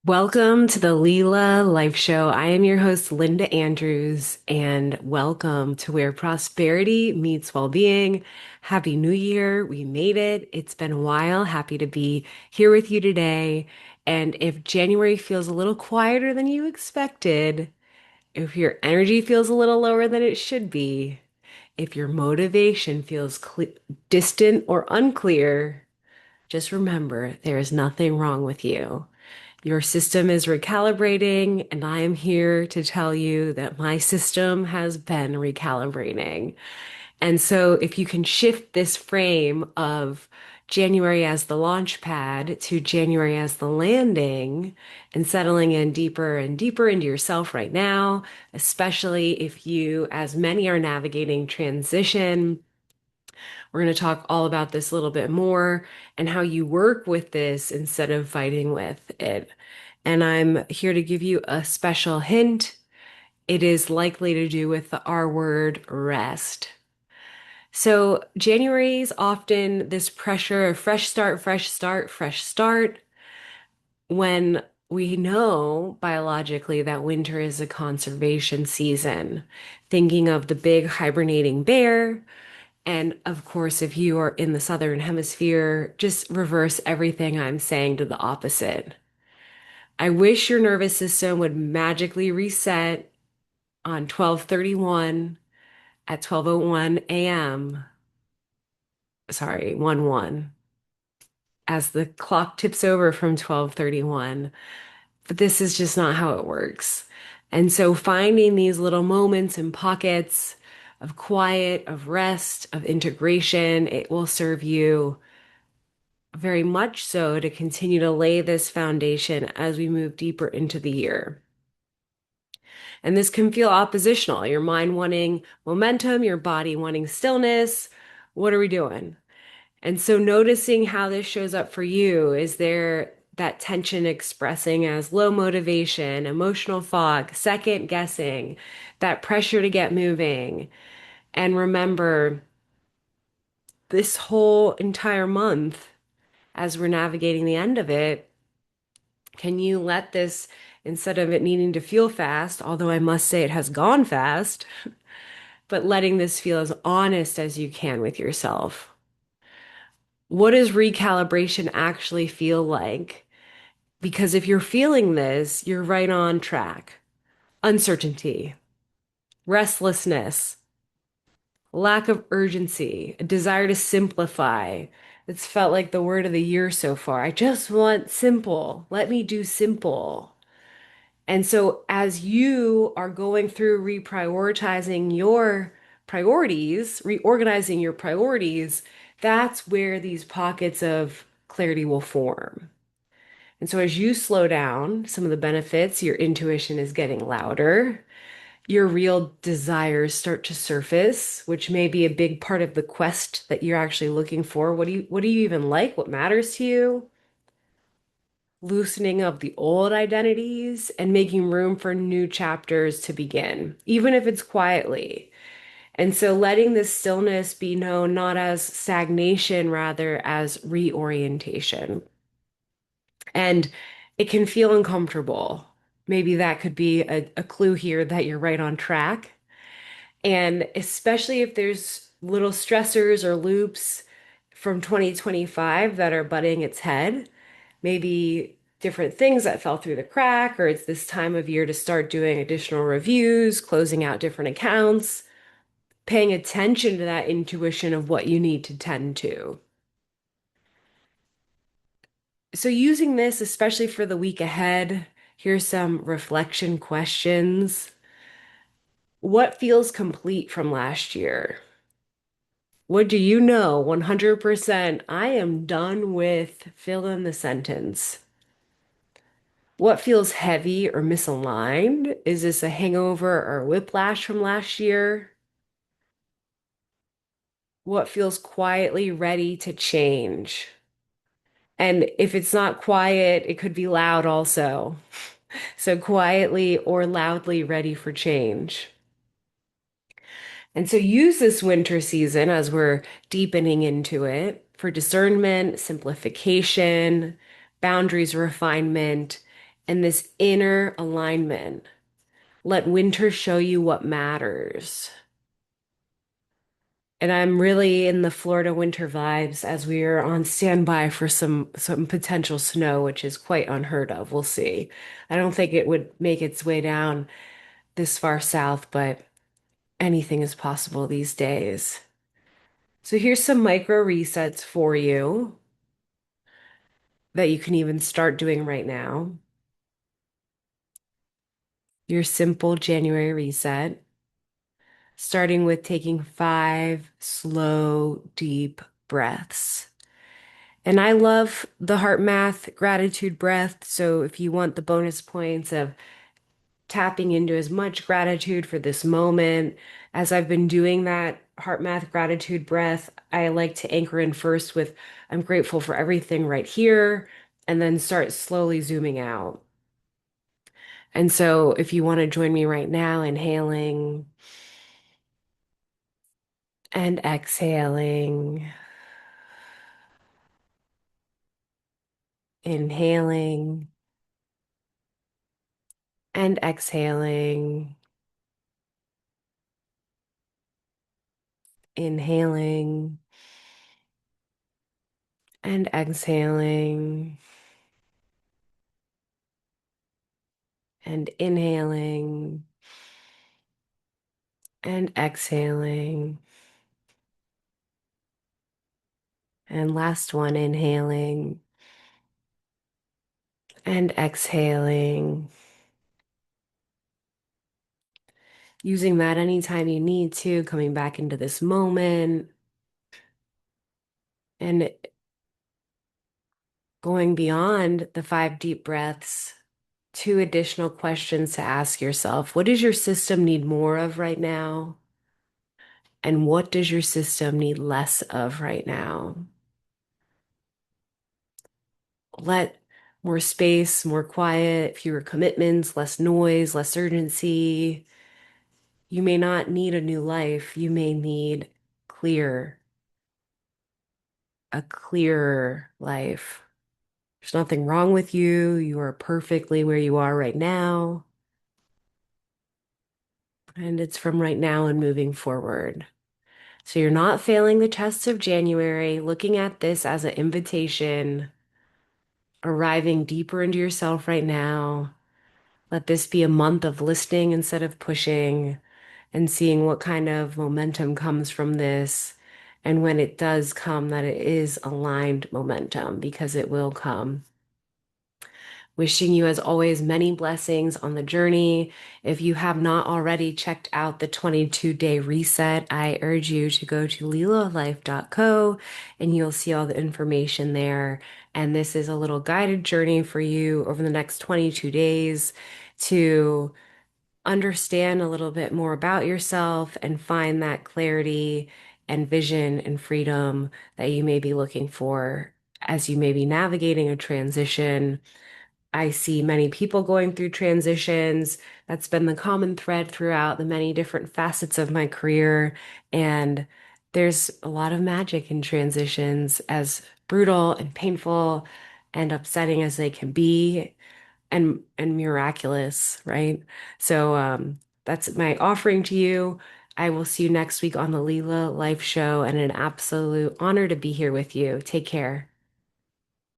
Welcome to the Leela Life Show. I am your host, Linda Andrews, and welcome to where prosperity meets well-being. Happy New Year. We made it. It's been a while. Happy to be here with you today. And if January feels a little quieter than you expected, if your energy feels a little lower than it should be, if your motivation feels distant or unclear, just remember there is nothing wrong with you. Your system is recalibrating, and I am here to tell you that my system has been recalibrating. And so, if you can shift this frame of January as the launch pad to January as the landing and settling in deeper and deeper into yourself right now, especially if you, as many are navigating transition, we're going to talk all about this a little bit more and how you work with this instead of fighting with it. And I'm here to give you a special hint. It is likely to do with the R word, rest. So January is often this pressure of fresh start, fresh start, fresh start, when we know biologically that winter is a conservation season. Thinking of the big hibernating bear. And of course, if you are in the southern hemisphere, just reverse everything I'm saying to the opposite. I wish your nervous system would magically reset on 12:31 at 12:01 a.m. Sorry, 1-1 as the clock tips over from 12:31. But this is just not how it works. And so finding these little moments and pockets of quiet, of rest, of integration, it will serve you very much so to continue to lay this foundation as we move deeper into the year. And this can feel oppositional, your mind wanting momentum, your body wanting stillness. What are we doing? And so noticing how this shows up for you, is there that tension expressing as low motivation, emotional fog, second guessing, that pressure to get moving? And remember, this whole entire month, as we're navigating the end of it, can you let this, instead of it needing to feel fast, although I must say it has gone fast, but letting this feel as honest as you can with yourself? What does recalibration actually feel like? Because if you're feeling this, you're right on track. Uncertainty, restlessness, lack of urgency, a desire to simplify. It's felt like the word of the year so far. I just want simple. Let me do simple. And so, as you are going through reprioritizing your priorities, reorganizing your priorities, that's where these pockets of clarity will form. And so, as you slow down, some of the benefits, your intuition is getting louder. Your real desires start to surface, which may be a big part of the quest that you're actually looking for. What do you even like? What matters to you? Loosening of the old identities and making room for new chapters to begin, even if it's quietly. And so letting this stillness be known not as stagnation, rather as reorientation. And it can feel uncomfortable. Maybe that could be a clue here that you're right on track. And especially if there's little stressors or loops from 2025 that are butting its head, maybe different things that fell through the crack, or it's this time of year to start doing additional reviews, closing out different accounts, paying attention to that intuition of what you need to tend to. So, using this, especially for the week ahead, here's some reflection questions. What feels complete from last year? What do you know 100% I am done with? Fill in the sentence. What feels heavy or misaligned? Is this a hangover or whiplash from last year? What feels quietly ready to change? And if it's not quiet, it could be loud also. So quietly or loudly ready for change. And so use this winter season as we're deepening into it for discernment, simplification, boundaries refinement, and this inner alignment. Let winter show you what matters. And I'm really in the Florida winter vibes as we are on standby for some potential snow, which is quite unheard of. We'll see. I don't think it would make its way down this far south, but anything is possible these days. So here's some micro resets for you that you can even start doing right now. Your simple January reset, starting with taking 5 slow, deep breaths. And I love the heart math gratitude breath. So if you want the bonus points of tapping into as much gratitude for this moment, as I've been doing that heart math gratitude breath, I like to anchor in first with I'm grateful for everything right here, and then start slowly zooming out. And so if you want to join me right now, inhaling and exhaling, inhaling and exhaling, inhaling and exhaling and inhaling and exhaling. And last one, inhaling and exhaling. Using that anytime you need to, coming back into this moment and going beyond the 5 deep breaths. 2 additional questions to ask yourself. What does your system need more of right now? And what does your system need less of right now? Let more space, more quiet, fewer commitments, less noise, less urgency. You may not need a new life. You may need clear, a clearer life. There's nothing wrong with you. You are perfectly where you are right now. And it's from right now and moving forward. So you're not failing the tests of January, looking at this as an invitation, arriving deeper into yourself right now. Let this be a month of listening instead of pushing and seeing what kind of momentum comes from this. And when it does come, that it is aligned momentum because it will come. Wishing you, as always, many blessings on the journey. If you have not already checked out the 22-day reset, I urge you to go to lilalife.co and you'll see all the information there. And this is a little guided journey for you over the next 22 days to understand a little bit more about yourself and find that clarity and vision and freedom that you may be looking for as you may be navigating a transition. I see many people going through transitions. That's been the common thread throughout the many different facets of my career. And there's a lot of magic in transitions, as brutal and painful and upsetting as they can be, and miraculous, right? So that's my offering to you. I will see you next week on the Leela Life Show, and an absolute honor to be here with you. Take care.